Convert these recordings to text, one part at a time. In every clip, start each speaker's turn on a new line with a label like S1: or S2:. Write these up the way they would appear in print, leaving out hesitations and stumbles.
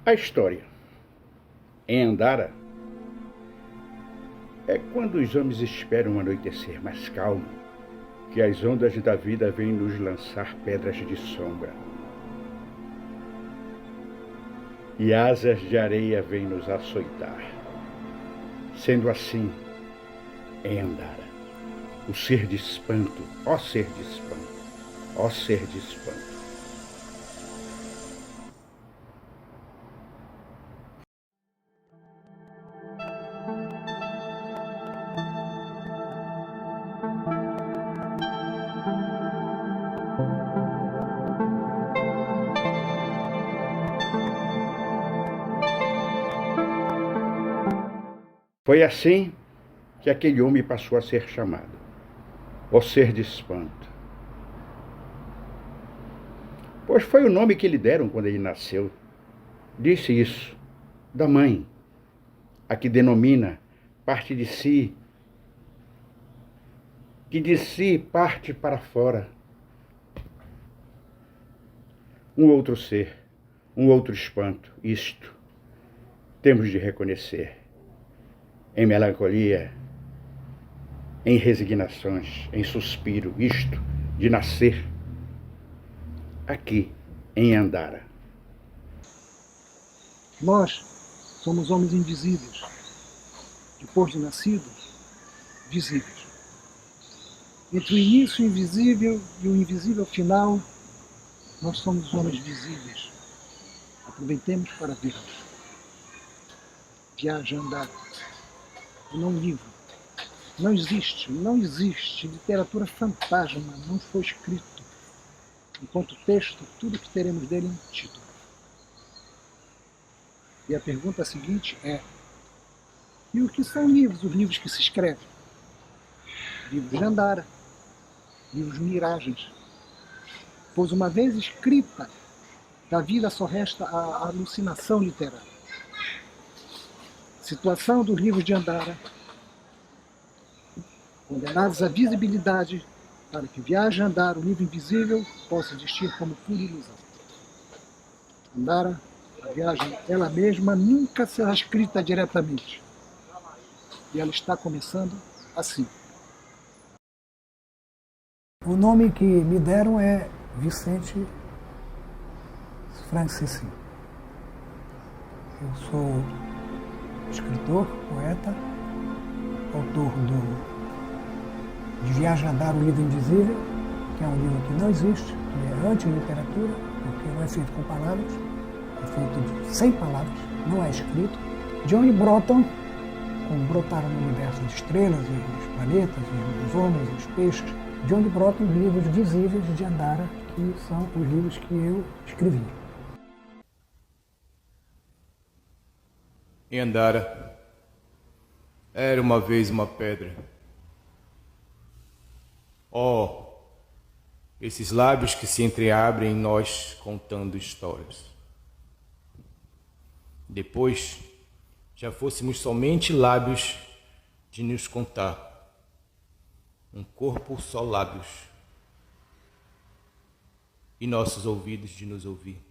S1: A história, em Andara, é quando os homens esperam um anoitecer mais calmo, que as ondas da vida vêm nos lançar pedras de sombra. E asas de areia vêm nos açoitar. Sendo assim, em Andara, o ser de espanto, ó ser de espanto, ó ser de espanto. Foi assim que aquele homem passou a ser chamado, ó ser de espanto. Pois foi o nome que lhe deram quando ele nasceu. Disse isso da mãe, a que denomina parte de si, que de si parte para fora. Um outro ser, um outro espanto, isto temos de reconhecer. Em melancolia, em resignações, em suspiro, isto de nascer aqui em Andara.
S2: Nós somos homens invisíveis, depois de nascidos, visíveis. Entre o início invisível e o invisível final, nós somos homens visíveis. Aproveitemos para vê-los. Viaja Andara. Não livro. Não existe literatura fantasma, não foi escrito. Enquanto texto, tudo que teremos dele é um título. E a pergunta seguinte é: e o que são livros, os livros que se escrevem? Livros de Andara, livros miragens. Pois uma vez escrita, da vida só resta a alucinação literária. Situação dos livros de Andara, condenados à visibilidade, para que Viaje Andara, o livro invisível, possa existir como pura ilusão. Andara, a viagem, ela mesma nunca será escrita diretamente. E ela está começando assim. O nome que me deram é Vicente Francisci. Eu sou escritor, poeta, autor de Viaje Andara, o livro invisível, que é um livro que não existe, que é anti-literatura, porque não é feito com palavras, é feito sem palavras, não é escrito. De onde brotam, como brotaram no universo de estrelas, e os planetas, e os homens, e os peixes, de onde brotam os livros visíveis de Andara, que são os livros que eu escrevi.
S3: Em Andara, era uma vez uma pedra. Oh, esses lábios que se entreabrem em nós contando histórias. Depois, já fôssemos somente lábios de nos contar. Um corpo só lábios. E nossos ouvidos de nos ouvir.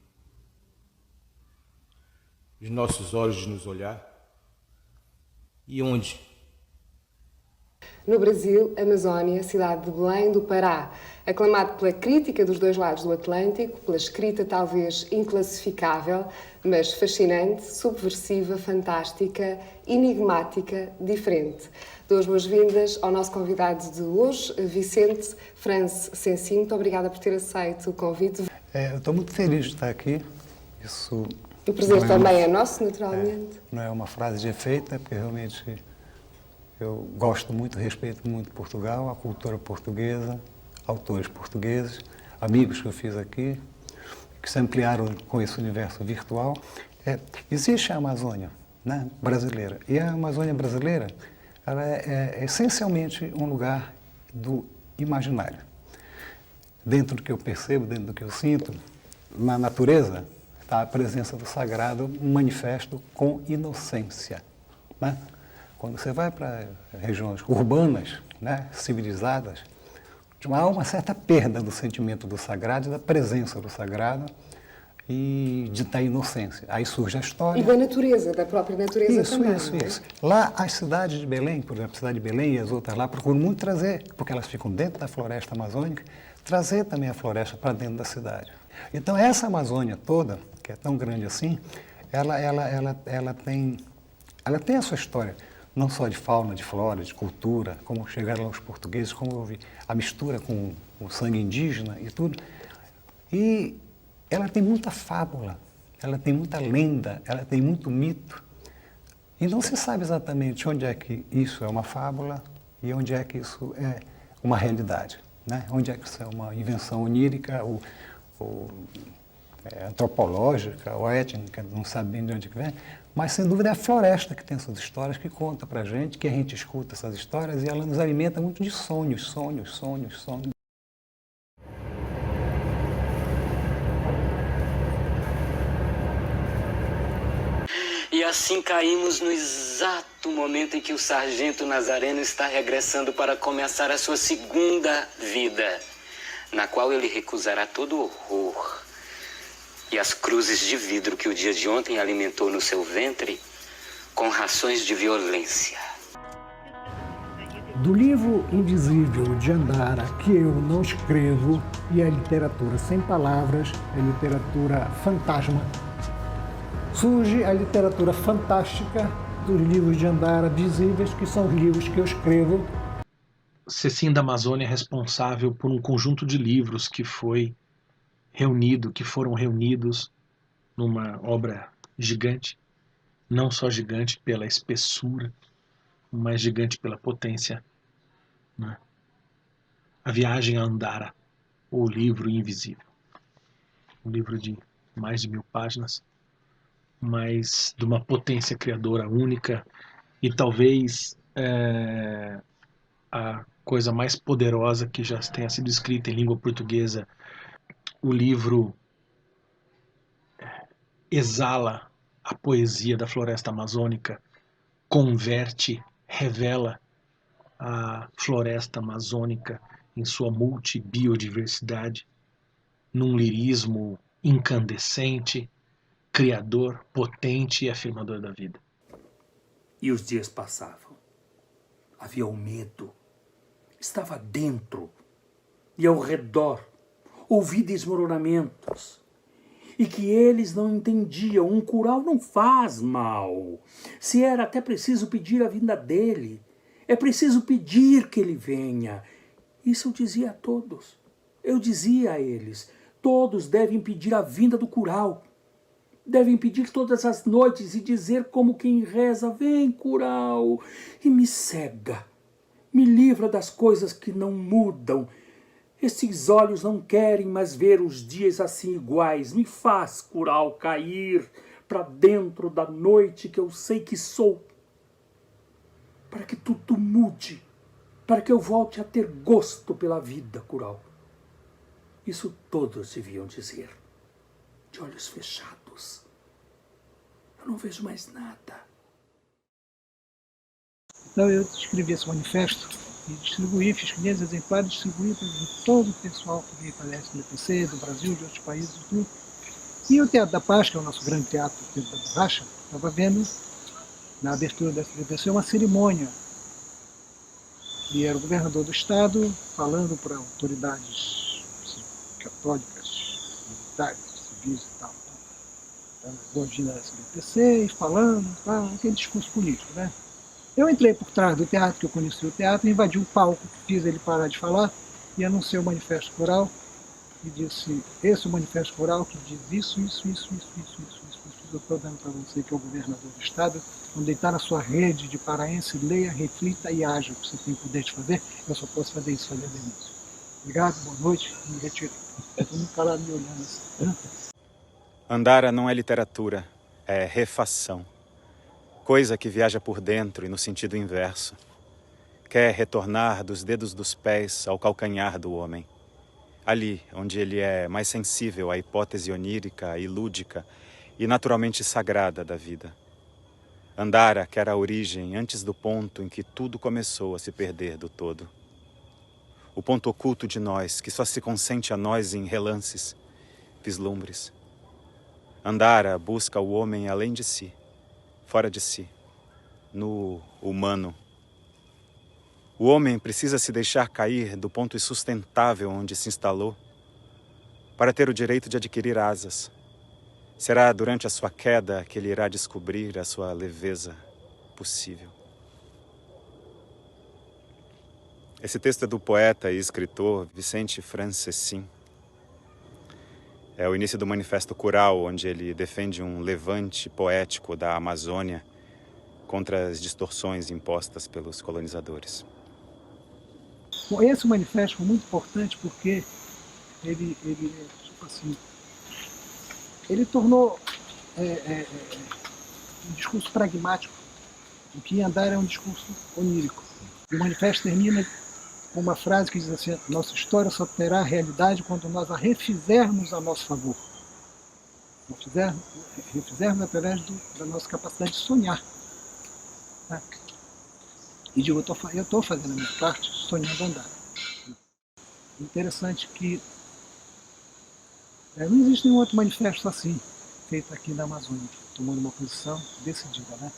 S3: Os nossos olhos de nos olhar. E onde?
S4: No Brasil, Amazónia, cidade de Belém do Pará, aclamado pela crítica dos dois lados do Atlântico, pela escrita talvez inclassificável, mas fascinante, subversiva, fantástica, enigmática, diferente. Dou as boas-vindas ao nosso convidado de hoje, Vicente Francisci. Muito obrigada por ter aceito o convite.
S2: Eu estou muito feliz de estar aqui. Isso
S4: o prazer também é nosso, naturalmente.
S2: Não é uma frase de efeito, porque realmente eu gosto muito, respeito muito Portugal, a cultura portuguesa, autores portugueses, amigos que eu fiz aqui, que se ampliaram com esse universo virtual. Existe a Amazônia, né, brasileira, e a Amazônia brasileira ela é essencialmente um lugar do imaginário. Dentro do que eu percebo, dentro do que eu sinto, na natureza está a presença do sagrado manifesto com inocência, né? Quando você vai para regiões urbanas, né, civilizadas, há uma certa perda do sentimento do sagrado e da presença do sagrado, e da inocência. Aí surge a história.
S4: E da natureza, da própria natureza também.
S2: Isso. Lá, as cidades de Belém, por exemplo, a cidade de Belém e as outras lá, procuram muito trazer, porque elas ficam dentro da floresta amazônica, trazer também a floresta para dentro da cidade. Então, essa Amazônia toda, que é tão grande assim, ela tem a sua história, não só de fauna, de flora, de cultura, como chegaram lá os portugueses, como houve a mistura com o sangue indígena e tudo. E ela tem muita fábula, ela tem muita lenda, ela tem muito mito. E não se sabe exatamente onde é que isso é uma fábula e onde é que isso é uma realidade, né? Onde é que isso é uma invenção onírica ou antropológica ou étnica, não sabe bem de onde que vem. Mas, sem dúvida, é a floresta que tem essas histórias, que conta pra gente, que a gente escuta essas histórias e ela nos alimenta muito de sonhos.
S5: E assim caímos no exato momento em que o sargento Nazareno está regressando para começar a sua segunda vida, na qual ele recusará todo horror e as cruzes de vidro que o dia de ontem alimentou no seu ventre com rações de violência.
S6: Do livro Invisível de Andara, que eu não escrevo, e a literatura sem palavras, é literatura fantasma, surge a literatura fantástica dos livros de Andara visíveis, que são os livros que eu escrevo.
S7: Cecinha da Amazônia é responsável por um conjunto de livros que foram reunidos numa obra gigante, não só gigante pela espessura, mas gigante pela potência, né? A Viagem a Andara, o livro invisível. Um livro de mais de 1000 páginas, mas de uma potência criadora única e talvez a coisa mais poderosa que já tenha sido escrita em língua portuguesa. O livro exala a poesia da floresta amazônica, converte, revela a floresta amazônica em sua multibiodiversidade, num lirismo incandescente, criador, potente e afirmador da vida.
S8: E os dias passavam. Havia o medo. Estava dentro e ao redor. Ouvi desmoronamentos. E que eles não entendiam. Um curau não faz mal. Se era até preciso pedir a vinda dele. É preciso pedir que ele venha. Isso eu dizia a todos. Eu dizia a eles. Todos devem pedir a vinda do curau. Devem pedir todas as noites e dizer como quem reza, vem, curau, e me cega, me livra das coisas que não mudam. Esses olhos não querem mais ver os dias assim iguais. Me faz, curau, cair para dentro da noite que eu sei que sou. Para que tudo mude, para que eu volte a ter gosto pela vida, curau. Isso todos deviam dizer, de olhos fechados. Eu não vejo mais nada.
S6: Então eu escrevi esse manifesto e distribuí, fiz 500 exemplares, distribuí para todo o pessoal que veio palestra no EPC, do Brasil, de outros países e tudo. E o Teatro da Paz, que é o nosso grande teatro, o Teatro da Borracha, estava vendo, na abertura dessa EPC, uma cerimônia. E era o governador do estado falando para autoridades católicas, militares, civis e tal. Gordinha da SBPC e falando, aquele discurso político, né? Eu entrei por trás do teatro, que eu conheci o teatro, invadi o palco, fiz ele parar de falar e anunciei o manifesto coral e disse, esse é o manifesto coral que diz isso. Eu estou dando para você que é o governador do estado, quando ele está na sua rede de paraense, leia, reflita e haja, o que você tem poder de fazer, eu só posso fazer isso, fazer denúncia. Obrigado, boa noite, me retiro. Todo mundo calado me olhando assim.
S9: Andara não é literatura, é refação. Coisa que viaja por dentro e no sentido inverso. Quer retornar dos dedos dos pés ao calcanhar do homem. Ali, onde ele é mais sensível à hipótese onírica e lúdica e naturalmente sagrada da vida. Andara quer a origem antes do ponto em que tudo começou a se perder do todo. O ponto oculto de nós, que só se consente a nós em relances, vislumbres. Andara busca o homem além de si, fora de si, no humano. O homem precisa se deixar cair do ponto insustentável onde se instalou para ter o direito de adquirir asas. Será durante a sua queda que ele irá descobrir a sua leveza possível. Esse texto é do poeta e escritor Vicente Francessin. É o início do Manifesto Curau, onde ele defende um levante poético da Amazônia contra as distorções impostas pelos colonizadores.
S6: Bom, esse manifesto foi muito importante porque ele tornou um discurso pragmático, o que em Andara é um discurso onírico. O manifesto termina com uma frase que diz assim: nossa história só terá realidade quando nós a refizermos a nosso favor. Refizermos através da nossa capacidade de sonhar. Tá? E digo, eu estou fazendo a minha parte sonhando andar. Interessante que não existe nenhum outro manifesto assim, feito aqui na Amazônia, tomando uma posição decidida, né?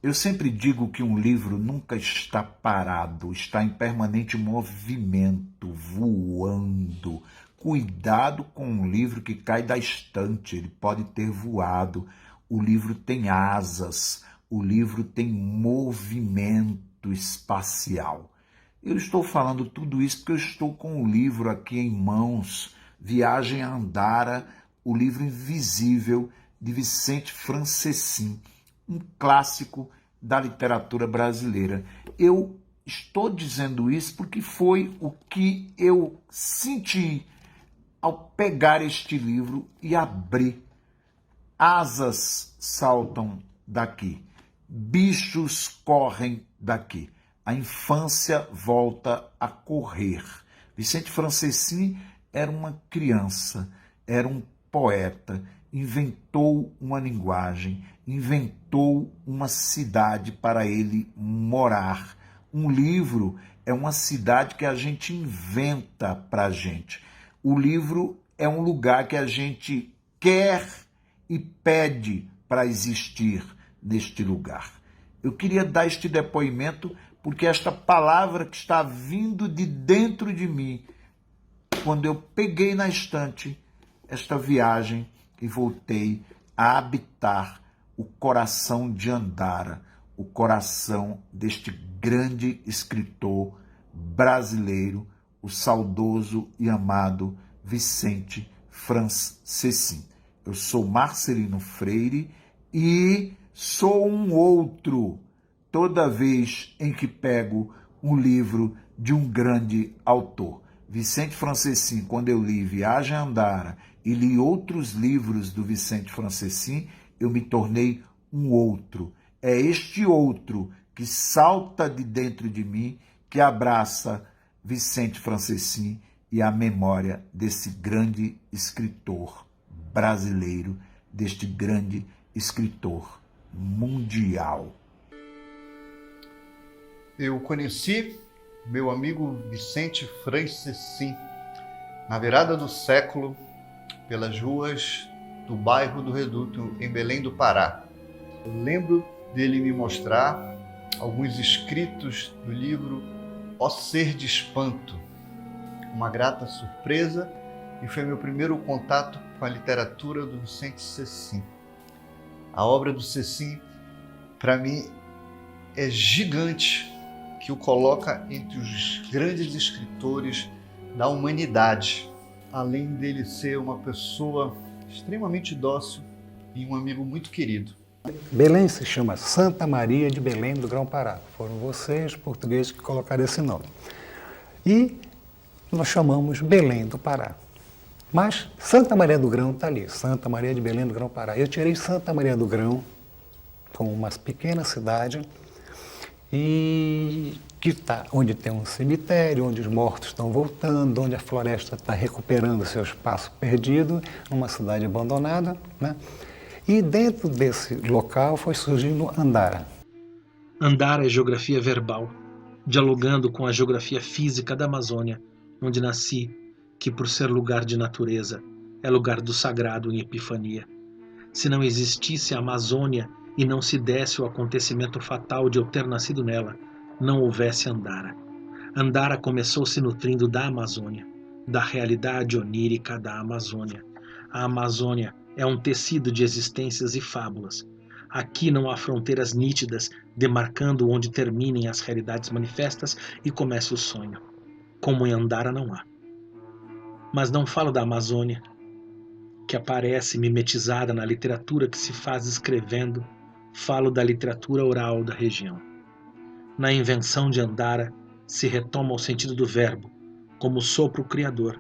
S10: Eu sempre digo que um livro nunca está parado, está em permanente movimento, voando. Cuidado com um livro que cai da estante, ele pode ter voado. O livro tem asas, o livro tem movimento espacial. Eu estou falando tudo isso porque eu estou com o livro aqui em mãos, Viagem a Andara, o livro invisível de Vicente Francessin, um clássico da literatura brasileira. Eu estou dizendo isso porque foi o que eu senti ao pegar este livro e abrir. Asas saltam daqui, bichos correm daqui, a infância volta a correr. Vicente Francessin era uma criança, era um poeta, inventou uma linguagem, inventou uma cidade para ele morar. Um livro é uma cidade que a gente inventa para a gente. O livro é um lugar que a gente quer e pede para existir neste lugar. Eu queria dar este depoimento porque esta palavra que está vindo de dentro de mim, quando eu peguei na estante esta viagem e voltei a habitar o coração de Andara, o coração deste grande escritor brasileiro, o saudoso e amado Vicente Francessin. Eu sou Marcelino Freire e sou um outro toda vez em que pego um livro de um grande autor. Vicente Francessin, quando eu li Viagem a Andara e li outros livros do Vicente Francessin, eu me tornei um outro. É este outro que salta de dentro de mim, que abraça Vicente Francessin e a memória desse grande escritor brasileiro, deste grande escritor mundial.
S11: Eu conheci meu amigo Vicente Francessin na virada do século, pelas ruas do bairro do Reduto, em Belém do Pará. Eu lembro dele me mostrar alguns escritos do livro Ó Ser de Espanto, uma grata surpresa, e foi meu primeiro contato com a literatura do Vicente Cecim. A obra do Cecim, para mim, é gigante, que o coloca entre os grandes escritores da humanidade, além dele ser uma pessoa extremamente dócil e um amigo muito querido.
S2: Belém se chama Santa Maria de Belém do Grão-Pará. Foram vocês, portugueses, que colocaram esse nome. E nós chamamos Belém do Pará. Mas Santa Maria do Grão está ali, Santa Maria de Belém do Grão-Pará. Eu tirei Santa Maria do Grão como uma pequena cidade e que está onde tem um cemitério, onde os mortos estão voltando, onde a floresta está recuperando seu espaço perdido, numa cidade abandonada, né? E dentro desse local foi surgindo Andara.
S7: Andara é geografia verbal, dialogando com a geografia física da Amazônia, onde nasci, que por ser lugar de natureza, é lugar do sagrado em epifania. Se não existisse a Amazônia e não se desse o acontecimento fatal de eu ter nascido nela, não houvesse Andara. Andara começou se nutrindo da Amazônia, da realidade onírica da Amazônia. A Amazônia é um tecido de existências e fábulas. Aqui não há fronteiras nítidas demarcando onde terminem as realidades manifestas e comece o sonho. Como em Andara não há. Mas não falo da Amazônia, que aparece mimetizada na literatura que se faz escrevendo, falo da literatura oral da região. Na invenção de Andara, se retoma o sentido do verbo, como sopro criador.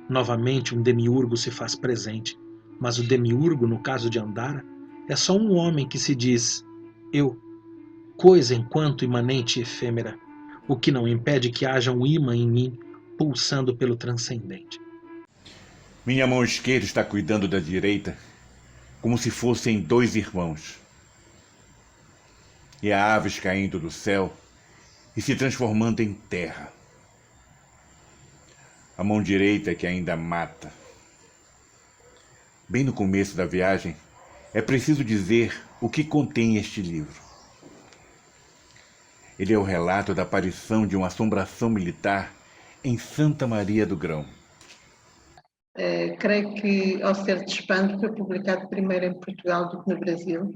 S7: Novamente um demiurgo se faz presente, mas o demiurgo, no caso de Andara, é só um homem que se diz eu, coisa enquanto imanente e efêmera, o que não impede que haja um ímã em mim, pulsando pelo transcendente.
S12: Minha mão esquerda está cuidando da direita, como se fossem dois irmãos. E há aves caindo do céu e se transformando em terra. A mão direita que ainda mata. Bem no começo da viagem, é preciso dizer o que contém este livro. Ele é o relato da aparição de uma assombração militar em Santa Maria do Grão.
S13: Creio que Ao Ser de Espanto foi publicado primeiro em Portugal do que no Brasil.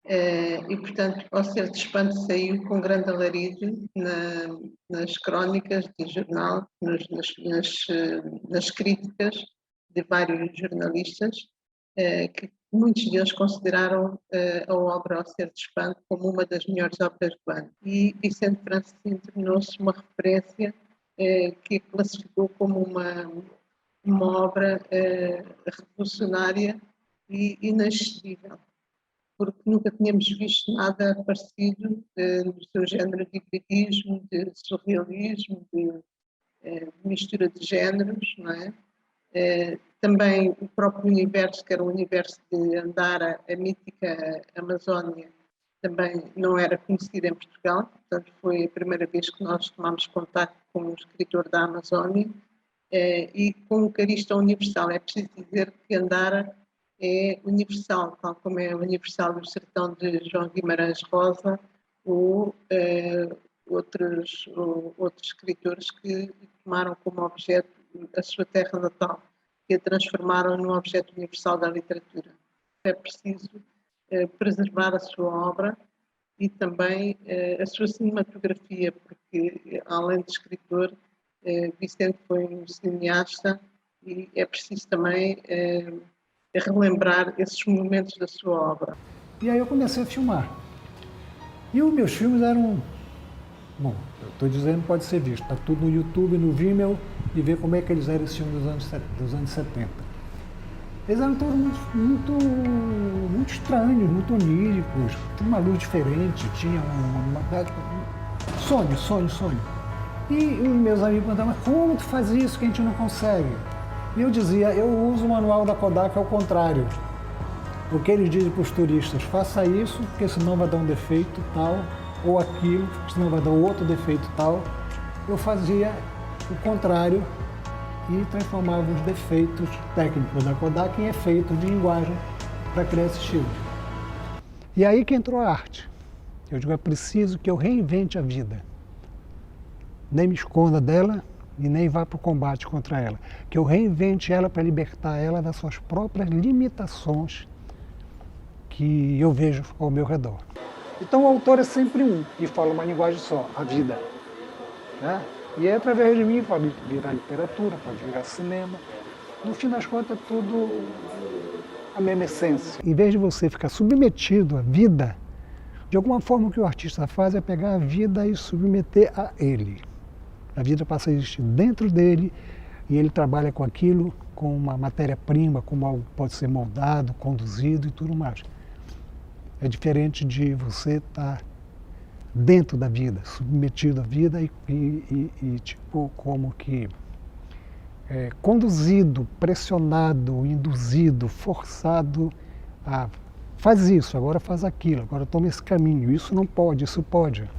S13: E, portanto, Ao Ser de Espanto saiu com grande alarido nas crónicas de jornal, nas críticas de vários jornalistas, que muitos deles consideraram a obra Ao Ser de Espanto como uma das melhores obras do ano. E Vicente Franceschini tornou-se uma referência que classificou como uma obra revolucionária e inexcedível, porque nunca tínhamos visto nada parecido no seu género de hibridismo, de surrealismo, de mistura de géneros, não é? Também o próprio universo, que era o universo de Andara, a mítica Amazónia, também não era conhecido em Portugal, portanto foi a primeira vez que nós tomámos contato com um escritor da Amazónia e com um carista universal. É preciso dizer que Andara é universal, tal como é universal o sertão de João Guimarães Rosa ou outros escritores que tomaram como objeto a sua terra natal, que a transformaram num objeto universal da literatura. É preciso preservar a sua obra e também a sua cinematografia, porque além de escritor, Vicente foi um cineasta e é preciso também relembrar esses momentos da sua obra.
S2: E aí eu comecei a filmar. E os meus filmes eram... Bom, eu estou dizendo, pode ser visto. Está tudo no YouTube, no Vimeo, e ver como é que eles eram esses filmes dos anos 70. Eles eram todos muito estranhos, muito oníricos. Tinha uma luz diferente, tinha sonho. E os meus amigos perguntavam, mas como tu faz isso que a gente não consegue? E eu dizia, eu uso o manual da Kodak ao contrário. O que eles dizem para os turistas, faça isso, porque senão vai dar um defeito tal, ou aquilo, senão vai dar outro defeito tal. Eu fazia o contrário e transformava os defeitos técnicos da Kodak em efeitos de linguagem para criar esse estilo. E aí que entrou a arte. Eu digo, é preciso que eu reinvente a vida. Nem me esconda dela e nem vá para o combate contra ela. Que eu reinvente ela para libertar ela das suas próprias limitações que eu vejo ao meu redor. Então o autor é sempre um, e fala uma linguagem só, a vida. Né? E é através de mim pode virar literatura, pode virar cinema. No fim das contas, é tudo a mesma essência. Em vez de você ficar submetido à vida, de alguma forma o que o artista faz é pegar a vida e submeter a ele. A vida passa a existir dentro dele e ele trabalha com aquilo, com uma matéria-prima, como algo que pode ser moldado, conduzido e tudo mais. É diferente de você estar dentro da vida, submetido à vida e tipo, como que conduzido, pressionado, induzido, forçado a faz isso, agora faz aquilo, agora toma esse caminho, isso não pode, isso pode.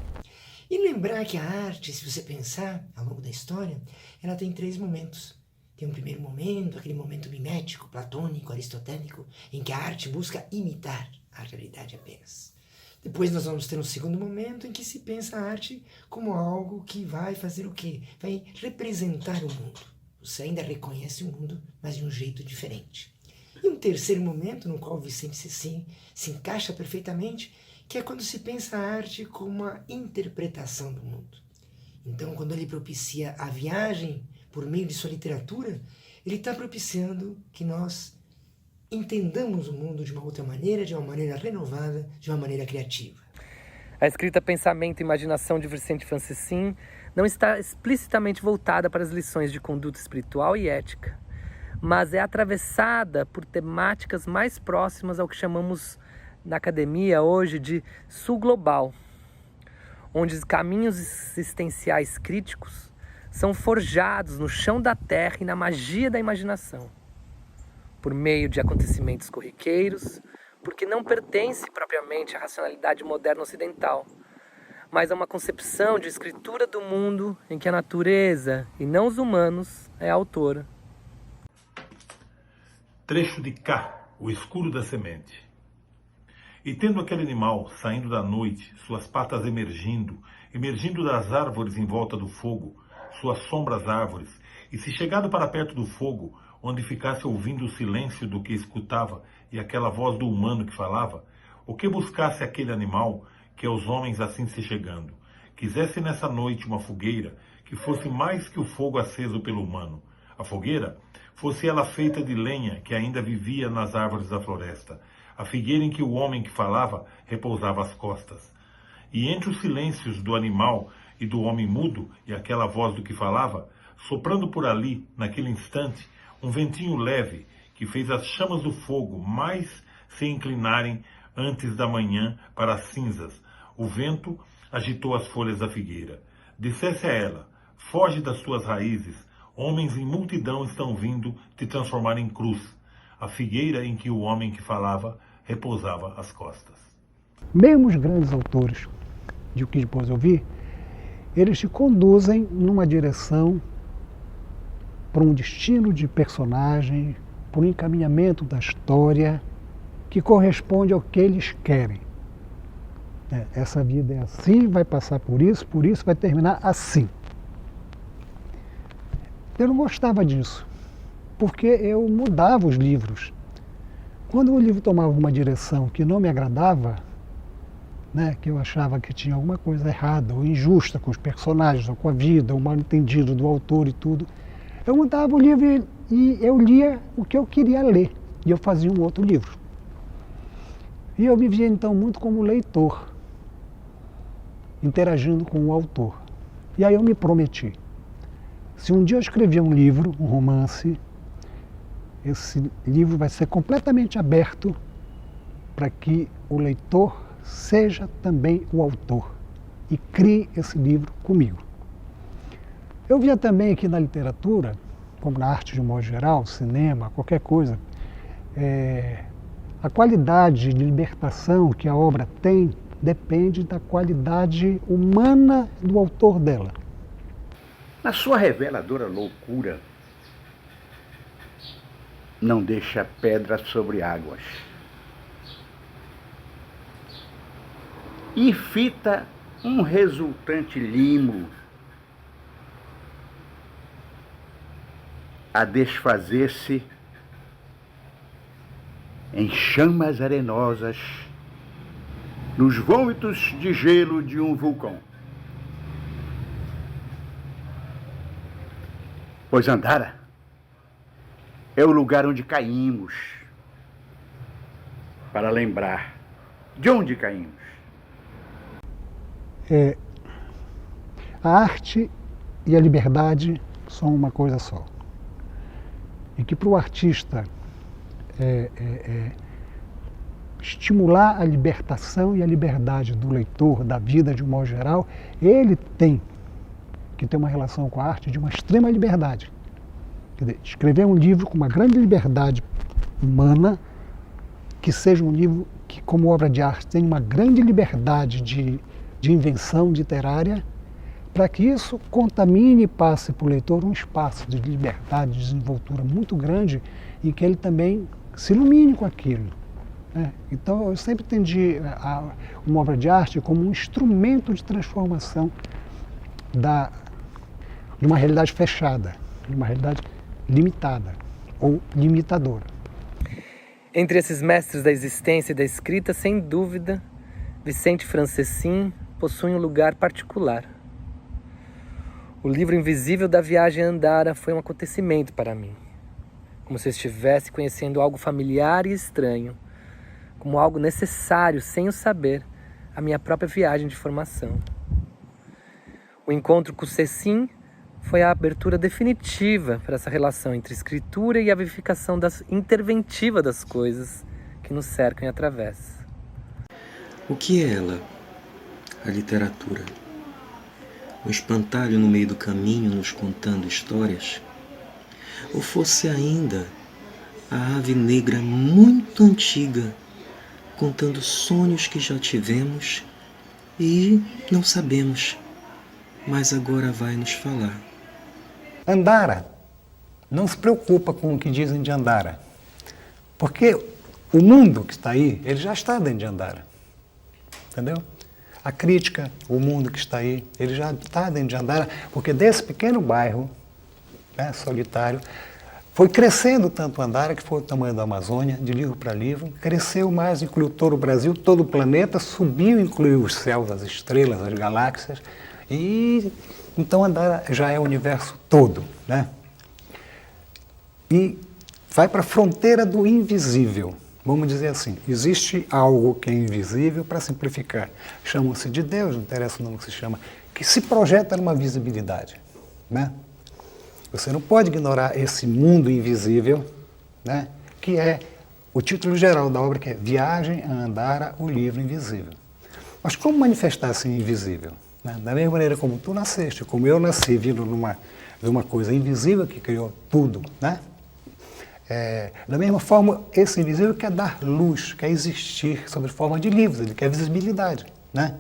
S14: E lembrar que a arte, se você pensar ao longo da história, ela tem 3 momentos. Tem Tem um primeiro momento, aquele momento mimético, platônico, aristotélico, em que a arte busca imitar a realidade apenas. Depois nós vamos ter um segundo momento em que se pensa a arte como algo que vai fazer o quê? Vai representar o mundo. Você ainda reconhece o mundo, mas de um jeito diferente. E um terceiro momento, no qual Vicente Cecim se encaixa perfeitamente, que é quando se pensa a arte como uma interpretação do mundo. Então, quando ele propicia a viagem por meio de sua literatura, ele está propiciando que nós entendamos o mundo de uma outra maneira, de uma maneira renovada, de uma maneira criativa.
S15: A escrita Pensamento e Imaginação de Vicente Cecim não está explicitamente voltada para as lições de conduta espiritual e ética, mas é atravessada por temáticas mais próximas ao que chamamos na academia hoje de sul global, onde os caminhos existenciais críticos são forjados no chão da terra e na magia da imaginação, por meio de acontecimentos corriqueiros, porque não pertence propriamente à racionalidade moderna ocidental, mas a uma concepção de escritura do mundo em que a natureza, e não os humanos, é a autora.
S16: Trecho de Cá, o escuro da semente. E tendo aquele animal saindo da noite, suas patas emergindo das árvores em volta do fogo, suas sombras árvores, e se chegado para perto do fogo, onde ficasse ouvindo o silêncio do que escutava e aquela voz do humano que falava, o que buscasse aquele animal, que aos homens assim se chegando, quisesse nessa noite uma fogueira, que fosse mais que o fogo aceso pelo humano. A fogueira fosse ela feita de lenha que ainda vivia nas árvores da floresta, a figueira em que o homem que falava repousava as costas. E entre os silêncios do animal e do homem mudo e aquela voz do que falava, soprando por ali, naquele instante, um ventinho leve que fez as chamas do fogo mais se inclinarem antes da manhã para as cinzas. O vento agitou as folhas da figueira. Dissesse a ela: foge das tuas raízes, homens em multidão estão vindo te transformar em cruz. A figueira em que o homem que falava repousava as costas.
S6: Mesmo os grandes autores de O que depois eu vi, eles te conduzem numa direção para um destino de personagem, para um encaminhamento da história que corresponde ao que eles querem. Essa vida é assim, vai passar por isso, vai terminar assim. Eu não gostava disso, porque eu mudava os livros. Quando o livro tomava uma direção que não me agradava, que eu achava que tinha alguma coisa errada ou injusta com os personagens, ou com a vida, ou mal entendido do autor e tudo, eu mudava o livro e eu lia o que eu queria ler, e eu fazia um outro livro. E eu me via então muito como leitor, interagindo com o autor. E aí eu me prometi, se um dia eu escrever um livro, um romance, esse livro vai ser completamente aberto para que o leitor seja também o autor e crie esse livro comigo. Eu via também que na literatura, como na arte de um modo geral, cinema, qualquer coisa, a qualidade de libertação que a obra tem depende da qualidade humana do autor dela.
S1: Na sua reveladora loucura, não deixa pedra sobre águas. E fita um resultante limo a desfazer-se em chamas arenosas nos vômitos de gelo de um vulcão. Pois Andara é o lugar onde caímos, para lembrar de onde caímos.
S6: A arte e a liberdade são uma coisa só. E que para o artista estimular a libertação e a liberdade do leitor, da vida de um modo geral, ele tem que ter uma relação com a arte de uma extrema liberdade. Quer dizer, escrever um livro com uma grande liberdade humana, que seja um livro que, como obra de arte, tenha uma grande liberdade de invenção literária,
S2: para que isso contamine e passe para o leitor um espaço de liberdade, de desenvoltura muito grande, em que ele também se ilumine com aquilo. Né? Então, eu sempre entendi uma obra de arte como um instrumento de transformação de uma realidade fechada, de uma realidade limitada ou limitadora.
S15: Entre esses mestres da existência e da escrita, sem dúvida, Vicente Francessin possui um lugar particular. O livro invisível da viagem a Andara foi um acontecimento para mim, como se eu estivesse conhecendo algo familiar e estranho, como algo necessário, sem o saber, a minha própria viagem de formação. O encontro com o Cecim foi a abertura definitiva para essa relação entre escritura e a vivificação interventiva das coisas que nos cercam e atravessam.
S17: O que é ela, a literatura? Um espantalho no meio do caminho nos contando histórias? Ou fosse ainda a ave negra muito antiga, contando sonhos que já tivemos e não sabemos, mas agora vai nos falar.
S2: Andara não se preocupa com o que dizem de Andara, porque o mundo que está aí, ele já está dentro de Andara, entendeu? A crítica, o mundo que está aí, ele já está dentro de Andara, porque desse pequeno bairro, né, solitário, foi crescendo tanto Andara, que foi o tamanho da Amazônia, de livro para livro, cresceu mais, incluiu todo o Brasil, todo o planeta, subiu, incluiu os céus, as estrelas, as galáxias, e então Andara já é o universo todo, né? E vai para a fronteira do invisível. Vamos dizer assim, existe algo que é invisível, para simplificar. Chamam-se de Deus, não interessa o nome que se chama, que se projeta numa visibilidade, né? Você não pode ignorar esse mundo invisível, né? Que é o título geral da obra, que é Viagem a Andara, o livro invisível. Mas como manifestar esse invisível? Né? Da mesma maneira como tu nasceste, como eu nasci, vindo de uma coisa invisível que criou tudo, né? Da mesma forma, esse invisível quer dar luz, quer existir sob forma de livros, ele quer visibilidade, né?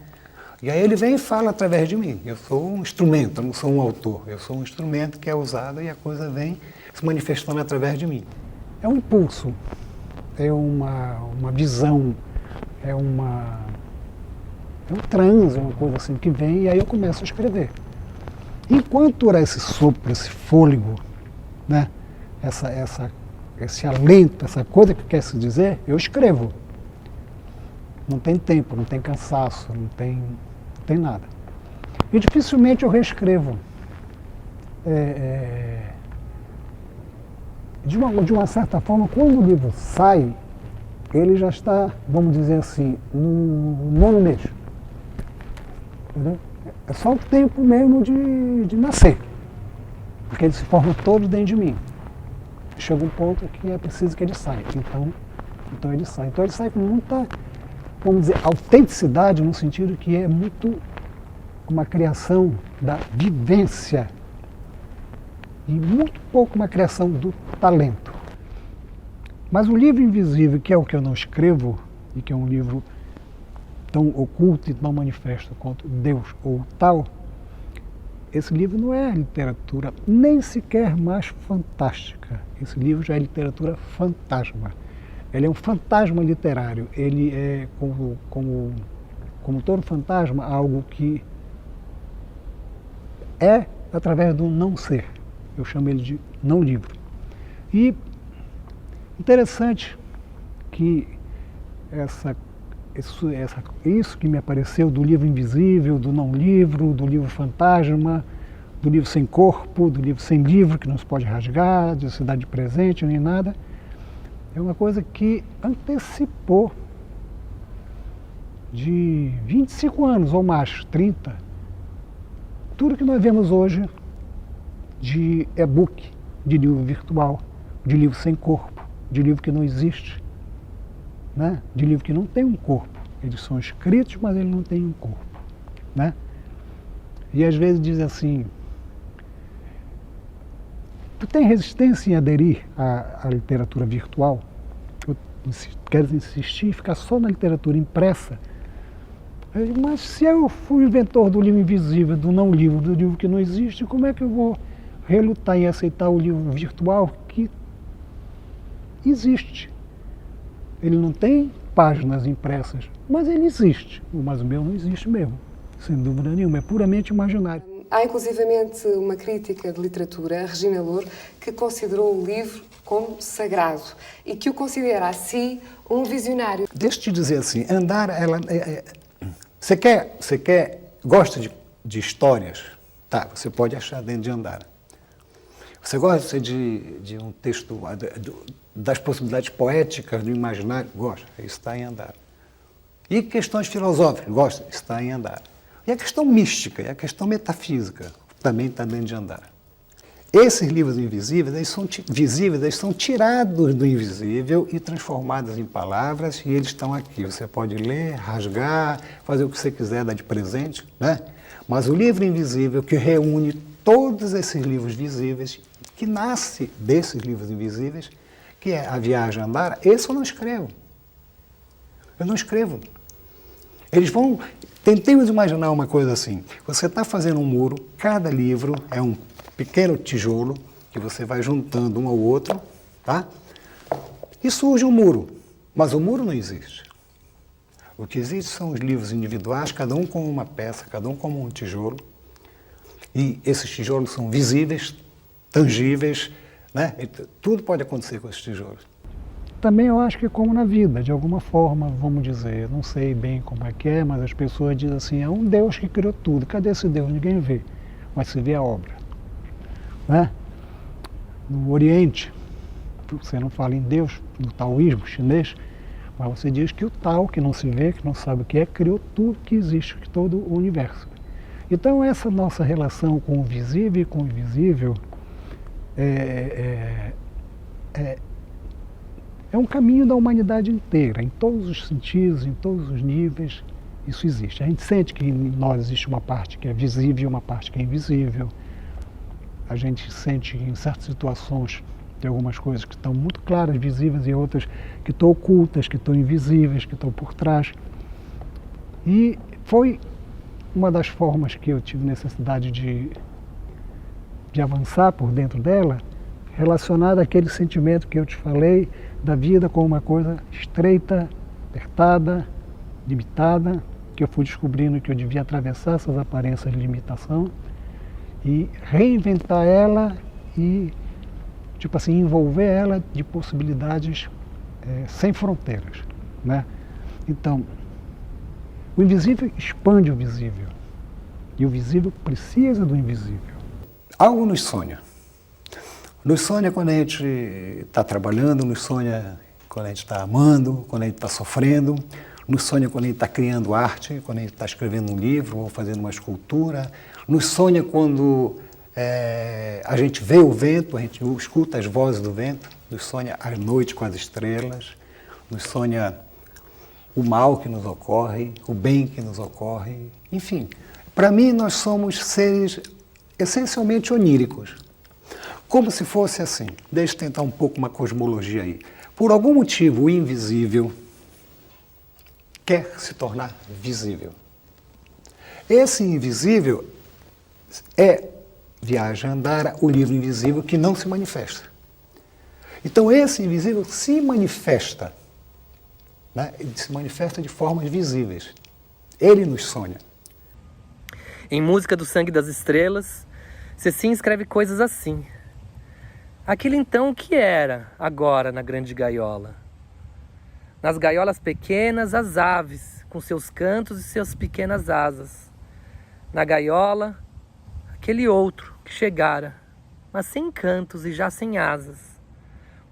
S2: E aí ele vem e fala através de mim. Eu sou um instrumento, eu não sou um autor. Eu sou um instrumento que é usado e a coisa vem se manifestando através de mim. É um impulso, é uma visão, é um transe, uma coisa assim que vem e aí eu começo a escrever. Enquanto durar esse sopro, esse fôlego, né? Esse alento, essa coisa que quer se dizer, eu escrevo. Não tem tempo, não tem cansaço, não tem nada. E dificilmente eu reescrevo. De uma certa forma, quando o livro sai, ele já está, vamos dizer assim, no nono mês. Entendeu? É só o tempo mesmo de nascer. Porque ele se forma todo dentro de mim. Chega um ponto que é preciso que ele saia. Então ele sai. Então ele sai com muita, vamos dizer, autenticidade, no sentido que é muito uma criação da vivência e muito pouco uma criação do talento. Mas o livro invisível, que é o que eu não escrevo, e que é um livro tão oculto e tão manifesto quanto Deus ou tal, esse livro não é literatura nem sequer mais fantástica. Esse livro já é literatura fantasma. Ele é um fantasma literário. Ele é, como todo fantasma, algo que é através do não ser. Eu chamo ele de não livro. E interessante que isso que me apareceu do livro invisível, do não livro, do livro fantasma, do livro sem corpo, do livro sem livro, que não se pode rasgar, de cidade presente, nem nada, é uma coisa que antecipou de 25 anos ou mais, 30, tudo que nós vemos hoje de e-book, de livro virtual, de livro sem corpo, de livro que não existe, né? De livro que não tem um corpo. Eles são escritos, mas eles não têm um corpo, né? E às vezes dizem assim, tu tem resistência em aderir à literatura virtual? Tu queres insistir em ficar só na literatura impressa?
S6: Eu digo, mas se eu fui o inventor do livro invisível, do não livro, do livro que não existe, como é que eu vou relutar em aceitar o livro virtual que existe? Ele não tem páginas impressas, mas ele existe. Mas o meu não existe mesmo, sem dúvida nenhuma, é puramente imaginário.
S4: Há inclusivamente uma crítica de literatura, Regina Louro, que considerou o livro como sagrado e que o considera assim um visionário.
S2: Deixa eu te dizer assim, Andar, você gosta de histórias? Tá, você pode achar dentro de Andar. Você gosta de um texto, das possibilidades poéticas do imaginário? Gosta, isso está em Andar. E questões filosóficas? Gosta, está em Andar. E a questão mística, e a questão metafísica, também está dentro de Andar. Esses livros invisíveis, eles são tirados do invisível e transformados em palavras, e eles estão aqui. Você pode ler, rasgar, fazer o que você quiser, dar de presente, né? Mas o livro invisível, que reúne todos esses livros visíveis, que nasce desses livros invisíveis, que é A Viagem a Andar, esse eu não escrevo. Eu não escrevo. Eles vão... Tentemos imaginar uma coisa assim. Você está fazendo um muro, cada livro é um pequeno tijolo que você vai juntando um ao outro, tá? E surge um muro. Mas o muro não existe. O que existe são os livros individuais, cada um como uma peça, cada um como um tijolo. E esses tijolos são visíveis, tangíveis, né? E tudo pode acontecer com esses tijolos.
S6: Também eu acho que é como na vida, de alguma forma, vamos dizer, não sei bem como é que é, mas as pessoas dizem assim, é um Deus que criou tudo. Cadê esse Deus? Ninguém vê, mas se vê a obra. Né? No Oriente, você não fala em Deus, no taoísmo chinês, mas você diz que o Tao, que não se vê, que não sabe o que é, criou tudo que existe, todo o universo. Então essa nossa relação com o visível e com o invisível é um caminho da humanidade inteira, em todos os sentidos, em todos os níveis, isso existe. A gente sente que em nós existe uma parte que é visível e uma parte que é invisível. A gente sente que em certas situações tem algumas coisas que estão muito claras, visíveis, e outras que estão ocultas, que estão invisíveis, que estão por trás. E foi uma das formas que eu tive necessidade de avançar por dentro dela, relacionada àquele sentimento que eu te falei, da vida como uma coisa estreita, apertada, limitada, que eu fui descobrindo que eu devia atravessar essas aparências de limitação e reinventar ela e, tipo assim, envolver ela de possibilidades sem fronteiras, né? Então, o invisível expande o visível e o visível precisa do invisível.
S2: Algo nos sonha. Nos sonha quando a gente está trabalhando, nos sonha quando a gente está amando, quando a gente está sofrendo, nos sonha quando a gente está criando arte, quando a gente está escrevendo um livro ou fazendo uma escultura, nos sonha quando a gente vê o vento, a gente escuta as vozes do vento, nos sonha à noite com as estrelas, nos sonha o mal que nos ocorre, o bem que nos ocorre, enfim. Para mim, nós somos seres essencialmente oníricos. Como se fosse assim, deixa eu tentar um pouco uma cosmologia aí. Por algum motivo, o invisível quer se tornar visível. Esse invisível é Viagem a Andar, o livro invisível que não se manifesta. Então esse invisível se manifesta, né? Ele se manifesta de formas visíveis. Ele nos sonha.
S15: Em Música do Sangue das Estrelas, Cecim escreve coisas assim. Aquilo então o que era agora na grande gaiola? Nas gaiolas pequenas, as aves, com seus cantos e suas pequenas asas. Na gaiola, aquele outro que chegara, mas sem cantos e já sem asas.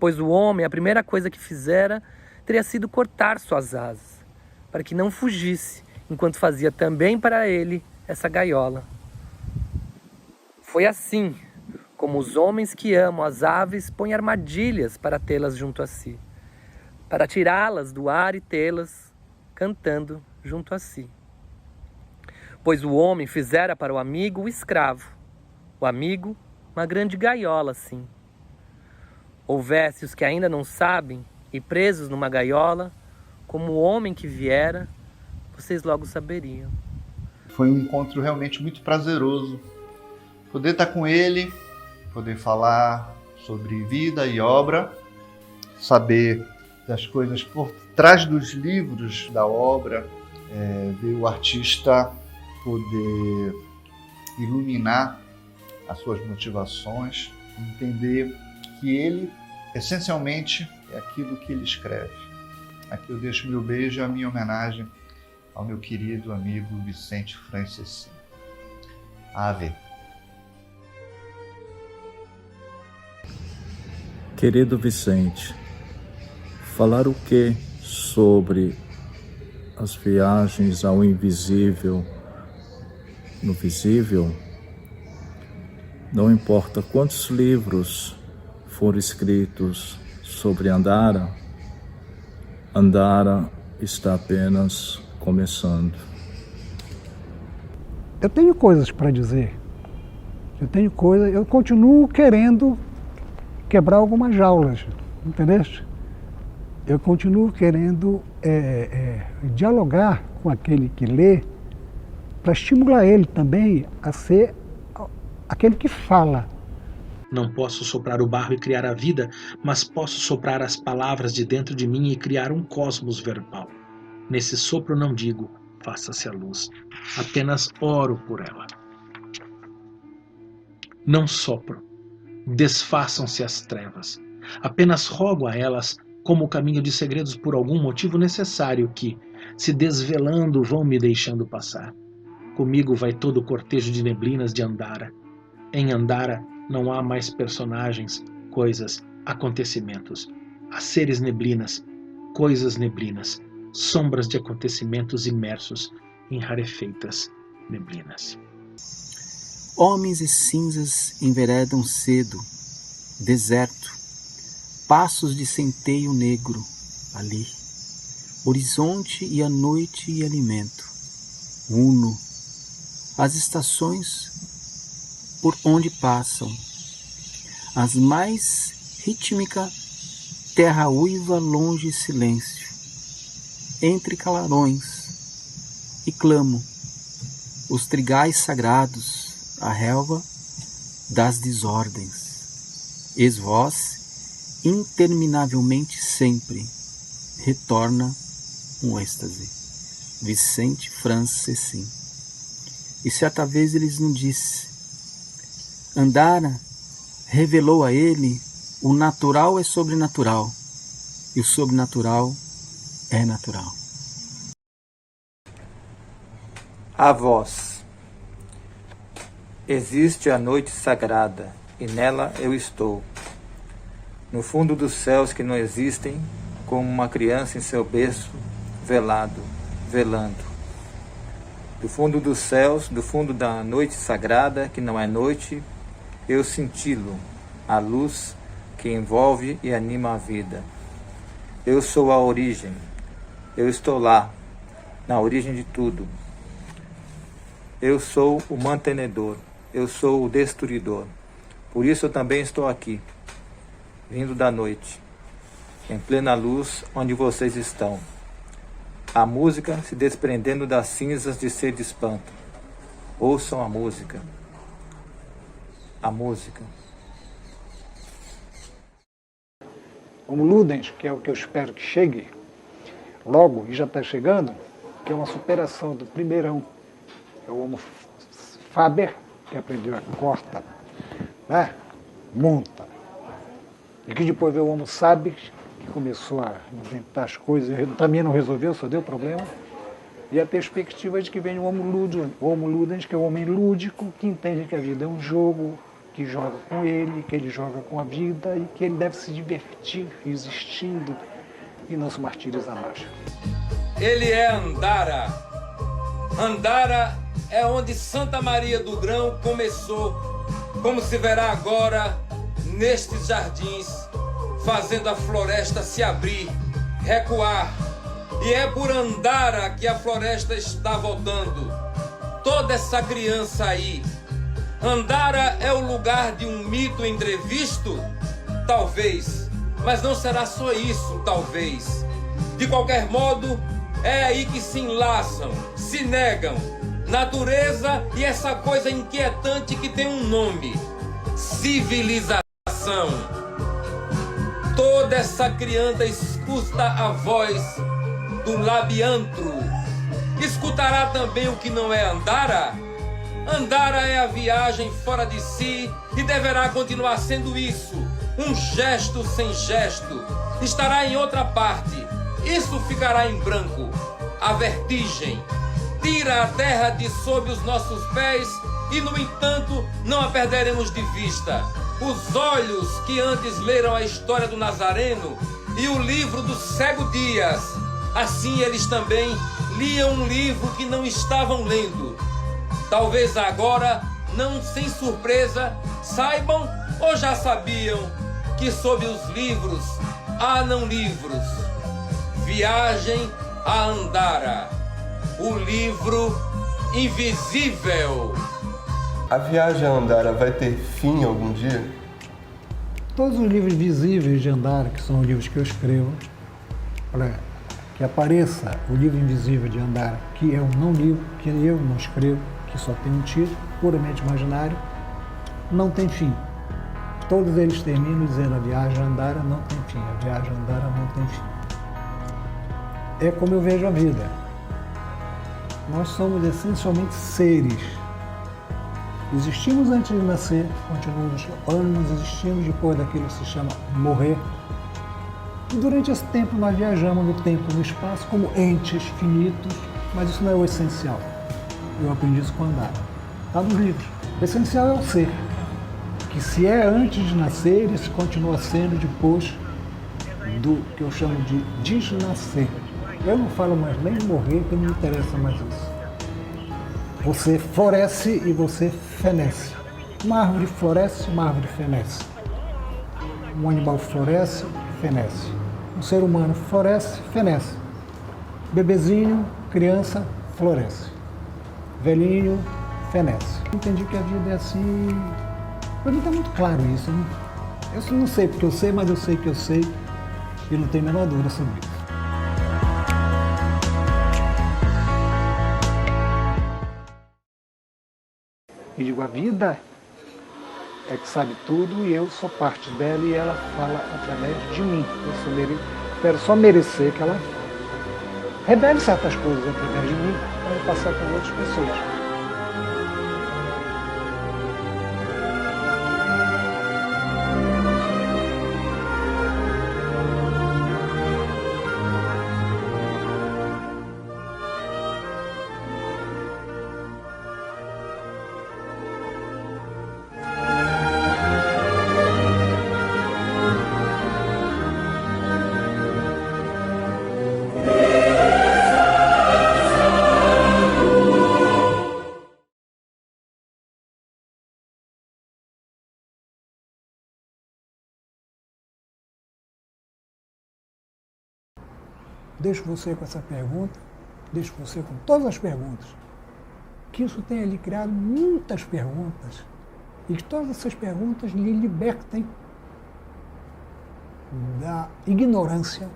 S15: Pois o homem, a primeira coisa que fizera, teria sido cortar suas asas, para que não fugisse, enquanto fazia também para ele essa gaiola. Foi assim como os homens que amam as aves põem armadilhas para tê-las junto a si, para tirá-las do ar e tê-las cantando junto a si. Pois o homem fizera para o amigo o escravo, o amigo uma grande gaiola assim. Houvesse os que ainda não sabem, e presos numa gaiola, como o homem que viera, vocês logo saberiam.
S11: Foi um encontro realmente muito prazeroso. Poder estar com ele, poder falar sobre vida e obra, saber das coisas por trás dos livros da obra, ver o artista poder iluminar as suas motivações, entender que ele, essencialmente, é aquilo que ele escreve. Aqui eu deixo meu beijo e a minha homenagem ao meu querido amigo Vicente Franceschini. Ave.
S18: Querido Vicente, falar o que sobre as viagens ao invisível, no visível? Não importa quantos livros foram escritos sobre Andara, Andara está apenas começando.
S6: Eu tenho coisas para dizer. Eu continuo querendo quebrar algumas jaulas, entendeste? Eu continuo querendo dialogar com aquele que lê para estimular ele também a ser aquele que fala.
S7: Não posso soprar o barro e criar a vida, mas posso soprar as palavras de dentro de mim e criar um cosmos verbal. Nesse sopro não digo, faça-se a luz, apenas oro por ela. Não sopro, desfaçam-se as trevas. Apenas rogo a elas, como o caminho de segredos por algum motivo necessário que, se desvelando, vão me deixando passar. Comigo vai todo o cortejo de neblinas de Andara. Em Andara não há mais personagens, coisas, acontecimentos. Há seres neblinas, coisas neblinas, sombras de acontecimentos imersos em rarefeitas neblinas.
S19: Homens e cinzas enveredam cedo, deserto, passos de centeio negro ali, horizonte e a noite e alimento, uno, as estações por onde passam, as mais rítmica terra uiva longe silêncio, entre calarões, e clamo, os trigais sagrados, a relva das desordens, ex-voz, interminavelmente sempre, retorna um êxtase. Vicente Franceschini. E certa vez eles nos disse, Andara revelou a ele o natural é sobrenatural e o sobrenatural é natural. A voz. Existe a noite sagrada e nela eu estou. No fundo dos céus que não existem, como uma criança em seu berço, velado, velando. Do fundo dos céus, do fundo da noite sagrada, que não é noite, eu cintilo, a luz que envolve e anima a vida. Eu sou a origem, eu estou lá, na origem de tudo. Eu sou o mantenedor, eu sou o destruidor. Por isso eu também estou aqui, vindo da noite, em plena luz onde vocês estão. A música se desprendendo das cinzas de sede e espanto. Ouçam a música. A música.
S6: Homo Ludens, que é o que eu espero que chegue logo, e já está chegando, que é uma superação do primeirão. É o Homo Faber, que aprendeu a corta, né? Monta. E que depois veio o Homo Sapiens, que começou a inventar as coisas, também não resolveu, só deu problema. E a perspectiva de que vem o Homo Ludens, que é o homem lúdico, que entende que a vida é um jogo, que joga com ele, que ele joga com a vida e que ele deve se divertir existindo e não se martirizar mais.
S20: Ele é Andara. Andara é onde Santa Maria do Grão começou, como se verá agora nestes jardins, fazendo a floresta se abrir, recuar. E é por Andara que a floresta está voltando. Toda essa criança aí. Andara é o lugar de um mito entrevisto? Talvez, mas não será só isso, talvez. De qualquer modo, É aí que se enlaçam, se negam. Natureza e essa coisa inquietante que tem um nome: civilização. Toda essa criança escuta a voz do labiantro. Escutará também o que não é Andara? Andara é a viagem fora de si e deverá continuar sendo isso. Um gesto sem gesto. Estará em outra parte. Isso ficará em branco. A vertigem tira a terra de sob os nossos pés e, no entanto, não a perderemos de vista. Os olhos que antes leram a história do Nazareno e o livro do Cego Dias, assim eles também liam um livro que não estavam lendo. Talvez agora, não sem surpresa, saibam ou já sabiam que sob os livros há não livros. Viagem a Andara, o livro invisível.
S21: A viagem a Andara vai ter fim algum dia?
S2: Todos os livros visíveis de Andara, que são os livros que eu escrevo, para que apareça o livro invisível de Andara, que é um não livro, que eu não escrevo, que só tem um título, puramente imaginário, não tem fim. Todos eles terminam dizendo: a viagem a Andara não tem fim, a viagem a Andara não tem fim. É como eu vejo a vida. Nós somos essencialmente seres. Existimos antes de nascer, continuamos anos existindo depois daquilo que se chama morrer. E durante esse tempo nós viajamos no tempo e no espaço como entes finitos, mas isso não é o essencial. Eu aprendi isso com Andara. Está nos livros. O essencial é o ser, que se é antes de nascer, ele continua sendo depois do que eu chamo de desnascer. Eu não falo mais nem morrer, que não me interessa mais isso. Você floresce e você fenece. Uma árvore floresce, uma árvore fenece. Um animal floresce, fenece. Um ser humano floresce, fenece. Bebezinho, criança, floresce. Velhinho, fenece. Entendi que a vida é assim. Para mim está muito claro isso. Né? Eu não sei porque eu sei, mas eu sei que eu sei e não tenho a menor dúvida sobre isso. E digo, a vida é que sabe tudo e eu sou parte dela e ela fala através de mim. Eu espero só merecer que ela revele certas coisas através de mim para eu passar para outras pessoas. Deixo você com essa pergunta, deixo você com todas as perguntas. Que isso tenha lhe criado muitas perguntas e que todas essas perguntas lhe libertem da ignorância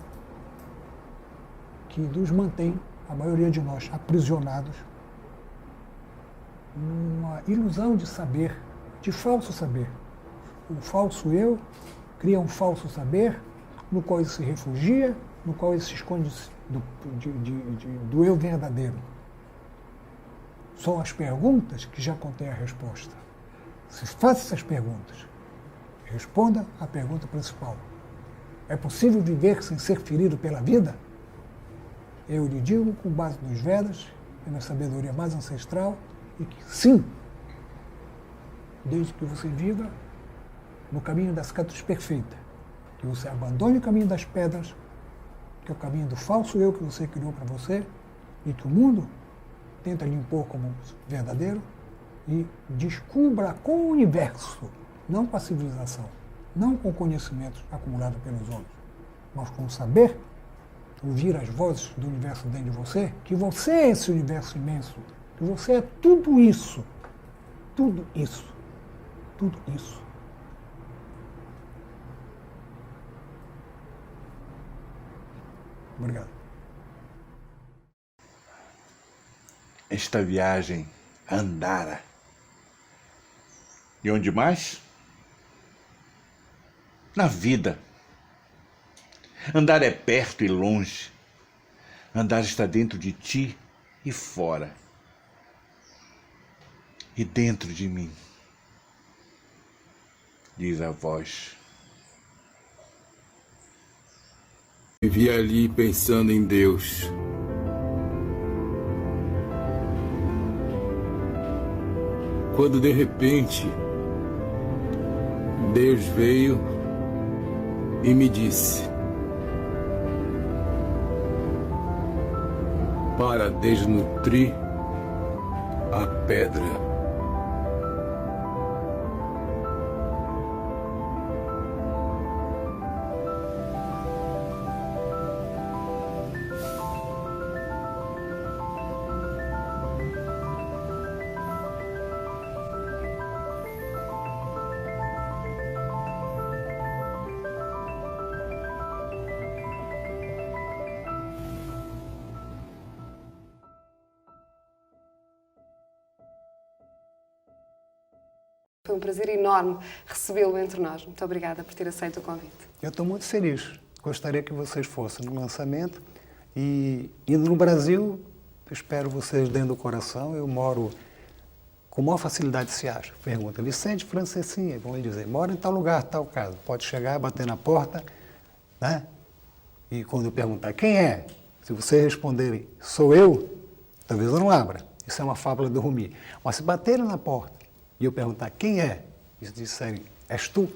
S2: que nos mantém, a maioria de nós, aprisionados numa ilusão de saber, de falso saber. O falso eu cria um falso saber no qual ele se refugia, no qual ele se esconde do eu verdadeiro. São as perguntas que já contêm a resposta. Se faça essas perguntas, responda à pergunta principal. É possível viver sem ser ferido pela vida? Eu lhe digo, com base nos Vedas e na sabedoria mais ancestral, e que sim, desde que você viva no caminho da cicatriz perfeita, que você abandone o caminho das pedras, que é o caminho do falso eu que você criou para você e que o mundo tenta lhe impor como verdadeiro e descubra com o universo, não com a civilização, não com conhecimentos acumulados pelos homens, mas com o saber, ouvir as vozes do universo dentro de você, que você é esse universo imenso, que você é tudo isso, tudo isso, tudo isso. Obrigado.
S12: esta viagem a Andara. E onde mais? Na vida. Andar é perto e longe. Andar está dentro de ti e fora. E dentro de mim, diz a voz.
S3: Vi ali pensando em Deus. Quando de repente Deus veio e me disse: para desnutrir a pedra.
S4: Foi um prazer enorme recebê-lo entre nós. Muito obrigada por ter aceito o convite.
S2: Eu estou muito feliz. Gostaria que vocês fossem no lançamento. E indo no Brasil, eu espero vocês dentro do coração. Eu moro com maior facilidade, se acha. Pergunta, Vicente Francesinha, vão lhe dizer, mora em tal lugar, tal casa. Pode chegar, bater na porta, né? E quando eu perguntar quem é, se vocês responderem, sou eu, talvez eu não abra. Isso é uma fábula do Rumi. Mas se baterem na porta, e eu perguntar quem é, e disserem, és tu,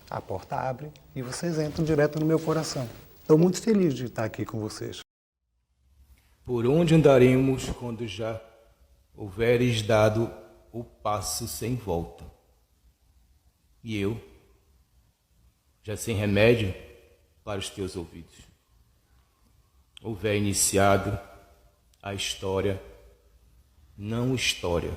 S2: a porta abre e vocês entram direto no meu coração. Estou muito feliz de estar aqui com vocês.
S3: Por onde andaremos quando já houveres dado o passo sem volta? E eu, já sem remédio para os teus ouvidos, houver iniciado a história, não história.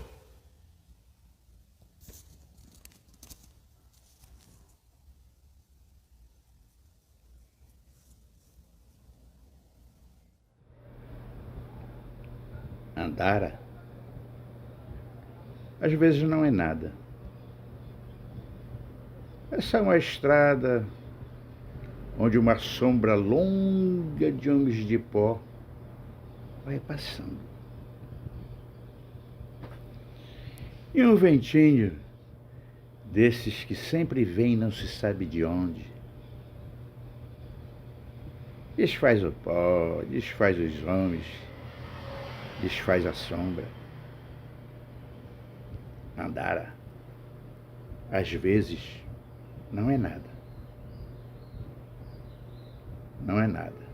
S1: Andara, às vezes não é nada. É só uma estrada onde uma sombra longa de homens de pó vai passando. E um ventinho desses que sempre vem não se sabe de onde. Desfaz o pó, desfaz os homens, desfaz a sombra. Andara, às vezes, não é nada. Não é nada.